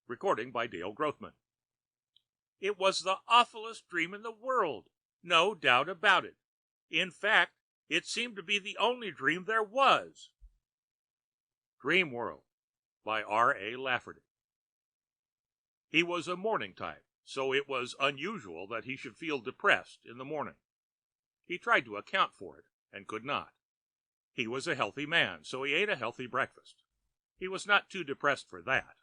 Recording by Dale Grothman. It was the awfulest dream in the world, no doubt about it. In fact, it seemed to be the only dream there was. Dream World by R.A. Lafferty. He was a morning type, so it was unusual that he should feel depressed in the morning. He tried to account for it and could not. He was a healthy man, so he ate a healthy breakfast. He was not too depressed for that.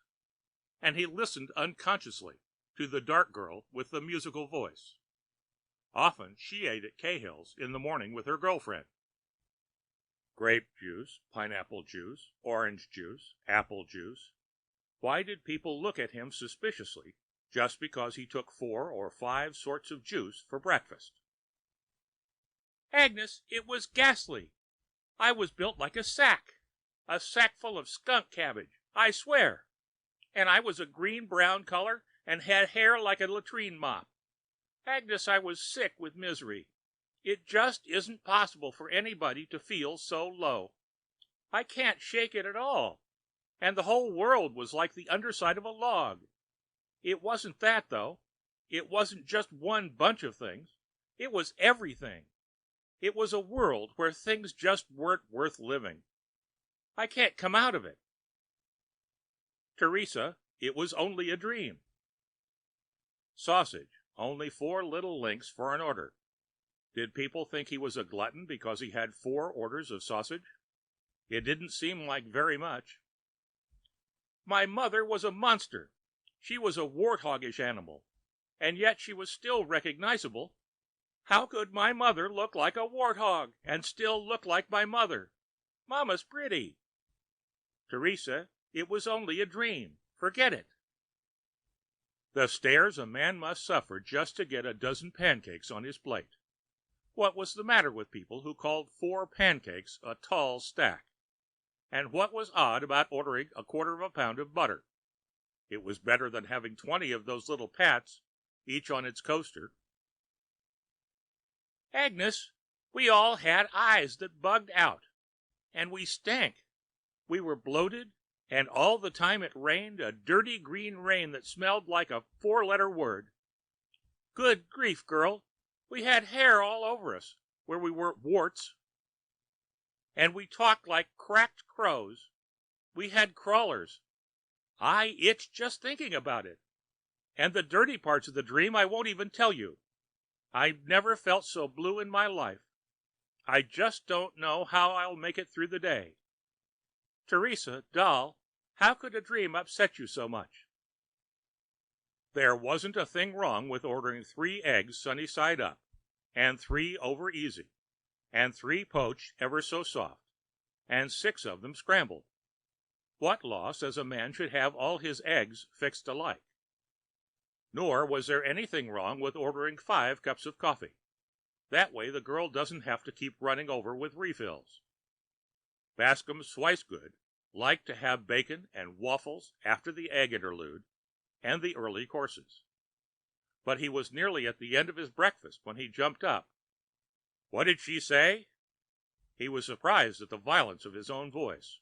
And he listened unconsciously to the dark girl with the musical voice. Often she ate at Cahill's in the morning with her girlfriend. Grape juice, pineapple juice, orange juice, apple juice. Why did people look at him suspiciously just because he took 4 or 5 sorts of juice for breakfast? Agnes, it was ghastly. I was built like a sack full of skunk cabbage, I swear. And I was a green-brown color and had hair like a latrine mop. Agnes, I was sick with misery. It just isn't possible for anybody to feel so low. I can't shake it at all. And the whole world was like the underside of a log. It wasn't that, though. It wasn't just one bunch of things. It was everything. It was a world where things just weren't worth living. I can't come out of it. Teresa, it was only a dream. Sausage, only 4 little links for an order. Did people think he was a glutton because he had 4 orders of sausage? It didn't seem like very much. My mother was a monster. She was a warthogish animal, and yet she was still recognizable. How could my mother look like a warthog and still look like my mother? Mama's pretty. Teresa, it was only a dream. Forget it. The stares a man must suffer just to get a dozen pancakes on his plate. What was the matter with people who called 4 pancakes a tall stack? And what was odd about ordering a 1/4 pound of butter? It was better than having 20 of those little pats, each on its coaster. Agnes, we all had eyes that bugged out, and we stank. We were bloated, and all the time it rained, a dirty green rain that smelled like a 4-letter word. Good grief, girl, we had hair all over us, where we weren't warts. And we talked like cracked crows. We had crawlers. I itch just thinking about it. And the dirty parts of the dream I won't even tell you. I never felt so blue in my life. I just don't know how I'll make it through the day. Teresa, doll, how could a dream upset you so much? There wasn't a thing wrong with ordering 3 eggs sunny side up, and 3 over easy, and 3 poached ever so soft, and 6 of them scrambled. What law says a man should have all his eggs fixed alike? Nor was there anything wrong with ordering 5 cups of coffee. That way the girl doesn't have to keep running over with refills. Bascom Swicegood liked to have bacon and waffles after the egg interlude and the early courses. But he was nearly at the end of his breakfast when he jumped up. What did she say? He was surprised at the violence of his own voice.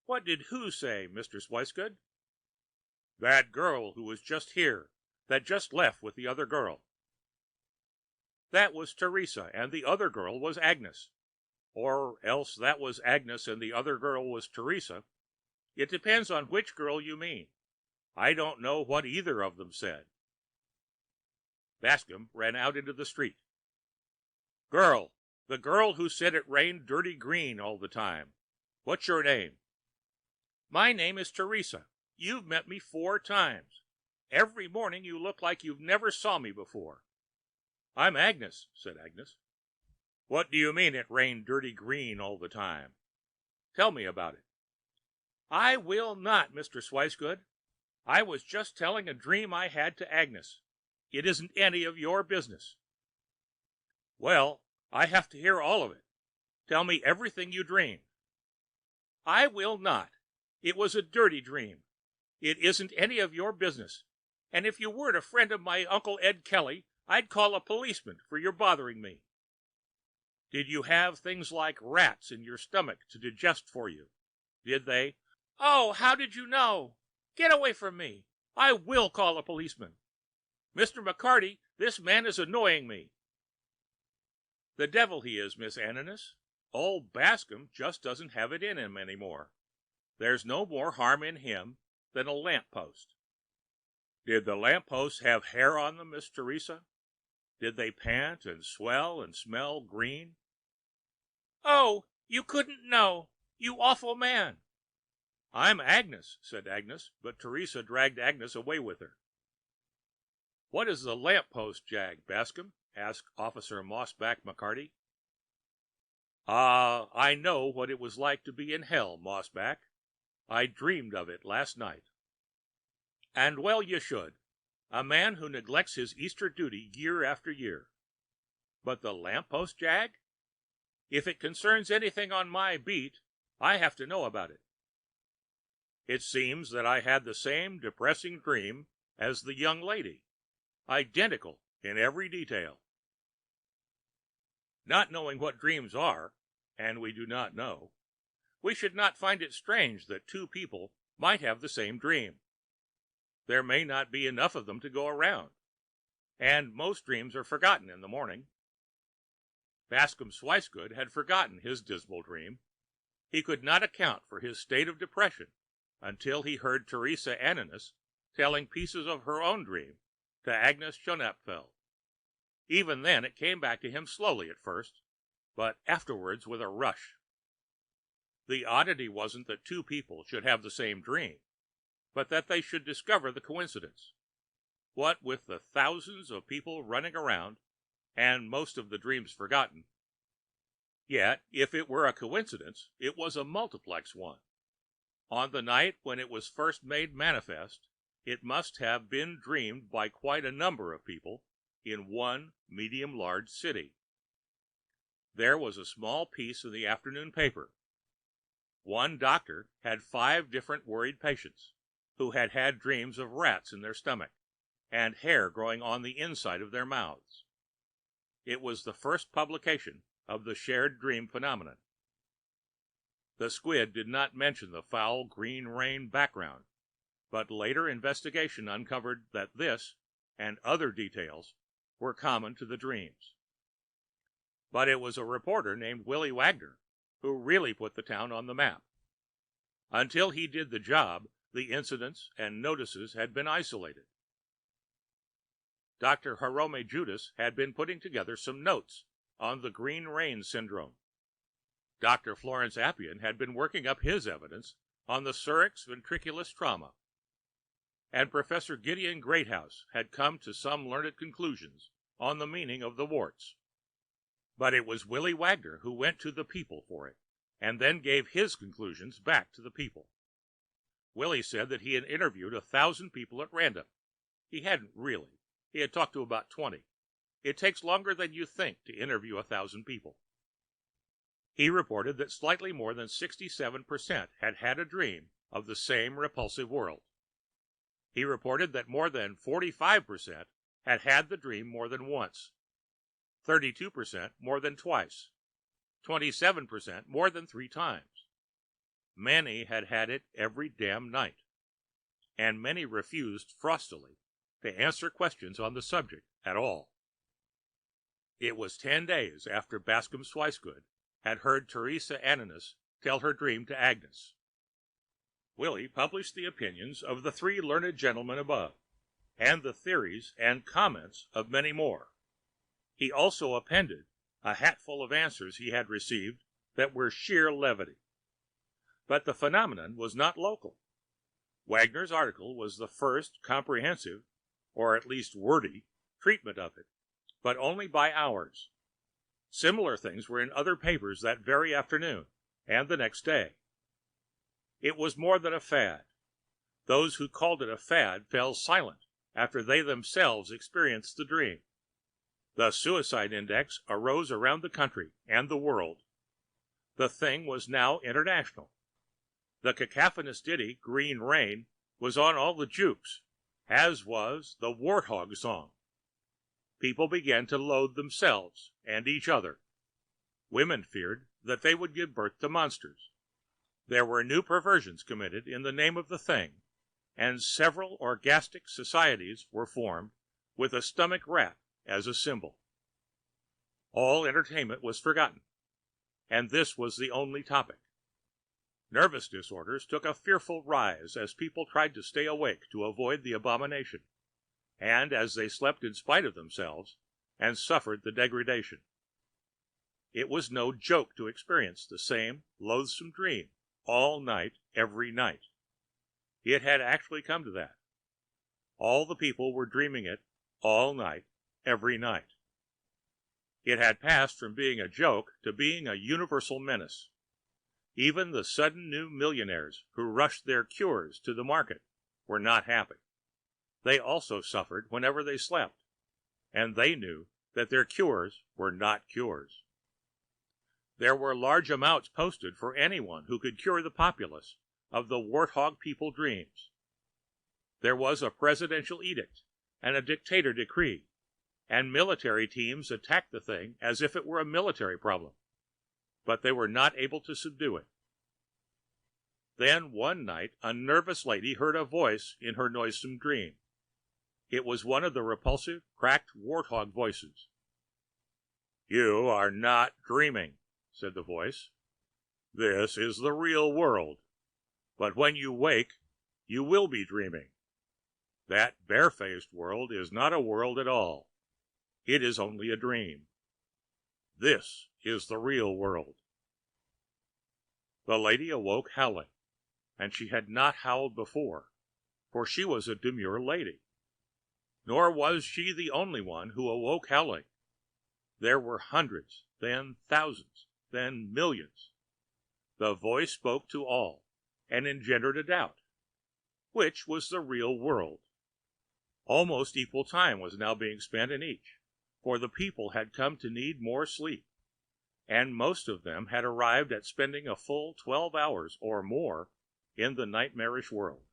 What did who say, Mr. Swicegood? That girl who was just here, that just left with the other girl. That was Teresa, and the other girl was Agnes. Or else that was Agnes and the other girl was Teresa. It depends on which girl you mean. I don't know what either of them said. Bascom ran out into the street. Girl, the girl who said it rained dirty green all the time. What's your name? My name is Teresa. You've met me 4 times. Every morning you look like you never saw me before. I'm Agnes, said Agnes. What do you mean it rained dirty green all the time? Tell me about it. I will not, Mr. Swicegood. I was just telling a dream I had to Agnes. It isn't any of your business. Well, I have to hear all of it. Tell me everything you dreamed. I will not. It was a dirty dream. It isn't any of your business. And if you weren't a friend of my Uncle Ed Kelly, I'd call a policeman for your bothering me. Did you have things like rats in your stomach to digest for you? Did they? Oh, how did you know? Get away from me! I will call a policeman! Mr. McCarty, this man is annoying me!" "The devil he is, Miss Ananias. Old Bascomb just doesn't have it in him any more. There's no more harm in him than a lamp post." "Did the lamp posts have hair on them, Miss Teresa? Did they pant and swell and smell green?" "Oh, you couldn't know, you awful man!" "I'm Agnes," said Agnes, but Teresa dragged Agnes away with her. "What is the lamp post jag, Bascomb?" asked Officer Mossback McCarty. "Ah, I know what it was like to be in hell, Mossback. I dreamed of it last night." "And well you should, a man who neglects his Easter duty year after year. But the lamp post jag? If it concerns anything on my beat, I have to know about it." "It seems that I had the same depressing dream as the young lady, identical in every detail." Not knowing what dreams are, and we do not know, we should not find it strange that two people might have the same dream. There may not be enough of them to go around, and most dreams are forgotten in the morning. Bascomb Swicegood had forgotten his dismal dream. He could not account for his state of depression until he heard Teresa Ananias telling pieces of her own dream to Agnes Schoenapfeld. Even then it came back to him slowly at first, but afterwards with a rush. The oddity wasn't that two people should have the same dream, but that they should discover the coincidence. What with the thousands of people running around, and most of the dreams forgotten. Yet, if it were a coincidence, it was a multiplex one. On the night when it was first made manifest, it must have been dreamed by quite a number of people in one medium-large city. There was a small piece in the afternoon paper. One doctor had 5 different worried patients who had had dreams of rats in their stomach and hair growing on the inside of their mouths. It was the first publication of the shared dream phenomenon. The squid did not mention the foul green rain background, but later investigation uncovered that this and other details were common to the dreams. But it was a reporter named Willie Wagner who really put the town on the map. Until he did the job, the incidents and notices had been isolated. Dr. Jerome Judas had been putting together some notes on the green rain syndrome. Dr. Florence Appian had been working up his evidence on the surex ventriculus trauma. And Professor Gideon Greathouse had come to some learned conclusions on the meaning of the warts. But it was Willie Wagner who went to the people for it, and then gave his conclusions back to the people. Willie said that he had interviewed 1,000 people at random. He hadn't really. He had talked to about 20. It takes longer than you think to interview 1,000 people. He reported that slightly more than 67% had had a dream of the same repulsive world. He reported that more than 45% had had the dream more than once, 32% more than twice, 27% more than 3 times. Many had had it every damn night, and many refused frostily to answer questions on the subject at all. It was 10 days after Bascomb Swicegood had heard Teresa Ananias tell her dream to Agnes. Willie published the opinions of the 3 learned gentlemen above, and the theories and comments of many more. He also appended a hatful of answers he had received that were sheer levity. But the phenomenon was not local. Wagner's article was the first comprehensive, or at least wordy, treatment of it, but only by hours. Similar things were in other papers that very afternoon and the next day. It was more than a fad. Those who called it a fad fell silent after they themselves experienced the dream. The suicide index arose around the country and the world. The thing was now international. The cacophonous ditty, Green Rain, was on all the jukes, as was the Warthog song. People began to loathe themselves and each other. Women feared that they would give birth to monsters. There were new perversions committed in the name of the thing, and several orgastic societies were formed with a stomach rat as a symbol. All entertainment was forgotten, and this was the only topic. Nervous disorders took a fearful rise as people tried to stay awake to avoid the abomination, and as they slept in spite of themselves and suffered the degradation. It was no joke to experience the same loathsome dream all night, every night. It had actually come to that. All the people were dreaming it all night, every night. It had passed from being a joke to being a universal menace. Even the sudden new millionaires who rushed their cures to the market were not happy. They also suffered whenever they slept, and they knew that their cures were not cures. There were large amounts posted for anyone who could cure the populace of the warthog people dreams. There was a presidential edict and a dictator decree, and military teams attacked the thing as if it were a military problem, but they were not able to subdue it. Then one night a nervous lady heard a voice in her noisome dream. It was one of the repulsive, cracked warthog voices. "You are not dreaming," said the voice. "This is the real world. But when you wake, you will be dreaming. That barefaced world is not a world at all. It is only a dream. This is the real world." The lady awoke howling, and she had not howled before, for she was a demure lady. Nor was she the only one who awoke howling. There were hundreds, then thousands, then millions. The voice spoke to all, and engendered a doubt. Which was the real world? Almost equal time was now being spent in each, for the people had come to need more sleep, and most of them had arrived at spending a full 12 hours or more in the nightmarish world.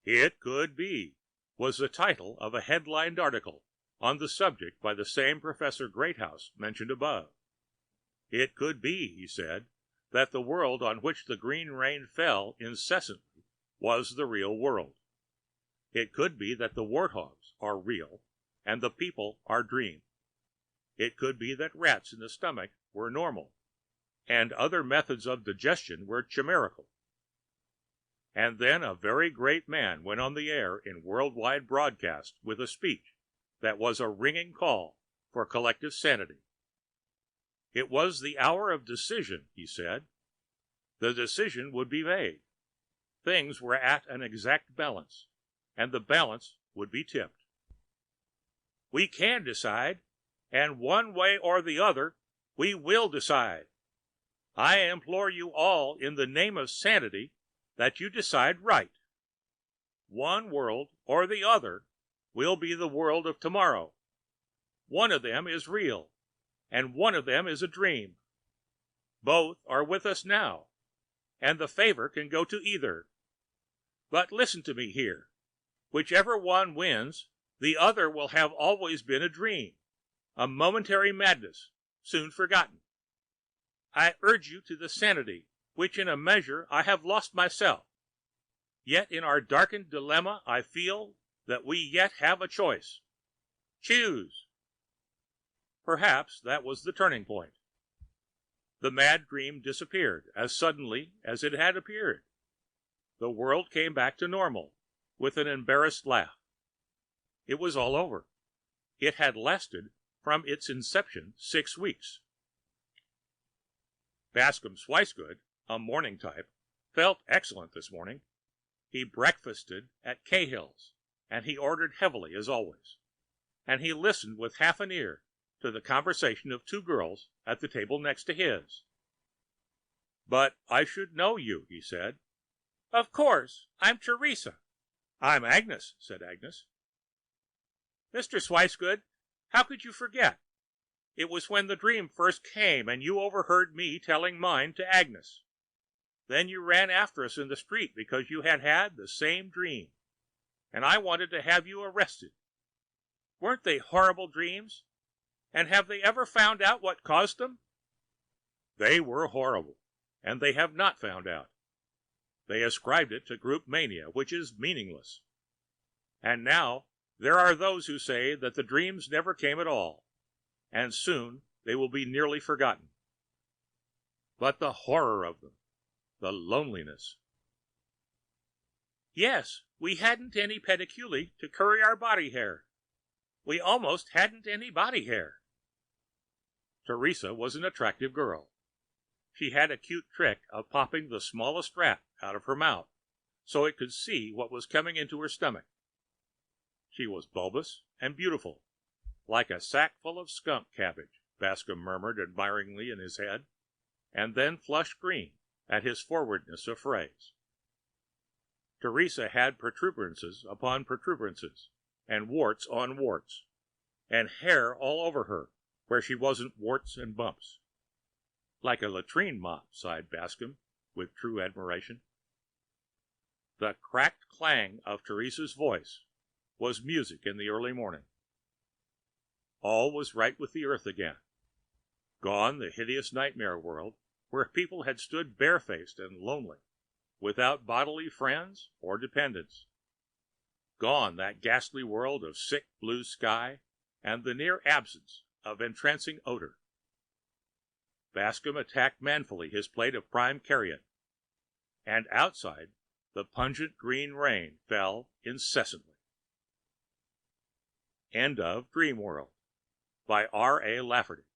"It Could Be" was the title of a headlined article on the subject by the same Professor Greathouse mentioned above. It could be, he said, that the world on which the green rain fell incessantly was the real world. It could be that the warthogs are real and the people are dream. It could be that rats in the stomach were normal, and other methods of digestion were chimerical. And then a very great man went on the air in worldwide broadcast with a speech that was a ringing call for collective sanity. It was the hour of decision, he said. The decision would be made. Things were at an exact balance, and the balance would be tipped. "We can decide, and one way or the other, we will decide. I implore you all in the name of sanity that you decide right. One world or the other will be the world of tomorrow. One of them is real, and one of them is a dream. Both are with us now, and the favor can go to either. But listen to me here. Whichever one wins, the other will have always been a dream, a momentary madness, soon forgotten. I urge you to the sanity which in a measure I have lost myself. Yet in our darkened dilemma I feel that we yet have a choice. Choose." Perhaps that was the turning point. The mad dream disappeared as suddenly as it had appeared. The world came back to normal with an embarrassed laugh. It was all over. It had lasted from its inception 6 weeks. Bascom Swicegood, a morning type, felt excellent this morning. He breakfasted at Cahill's, and he ordered heavily as always, and he listened with half an ear to the conversation of 2 girls at the table next to his. "But I should know you," he said. "Of course, I'm Teresa." "I'm Agnes," said Agnes. "Mr. Swicegood, how could you forget? It was when the dream first came and you overheard me telling mine to Agnes. Then you ran after us in the street because you had had the same dream, and I wanted to have you arrested. Weren't they horrible dreams? And have they ever found out what caused them?" "They were horrible, and they have not found out. They ascribed it to group mania, which is meaningless. And now there are those who say that the dreams never came at all, and soon they will be nearly forgotten. But the horror of them, the loneliness. Yes, we hadn't any pediculi to curry our body hair. We almost hadn't any body hair. Teresa was an attractive girl. She had a cute trick of popping the smallest rat out of her mouth so it could see what was coming into her stomach. She was bulbous and beautiful, like a sack full of skunk cabbage, Bascom murmured admiringly in his head, and then flushed green at his forwardness of phrase. Teresa had protuberances upon protuberances, and warts on warts, and hair all over her where she wasn't warts and bumps. Like a latrine mop, sighed Bascom, with true admiration. The cracked clang of Teresa's voice was music in the early morning. All was right with the earth again. Gone the hideous nightmare world where people had stood barefaced and lonely, without bodily friends or dependents. Gone that ghastly world of sick blue sky and the near absence of entrancing odor. Bascom attacked manfully his plate of prime carrion, and outside the pungent green rain fell incessantly. End of Dream World by R. A. Lafferty.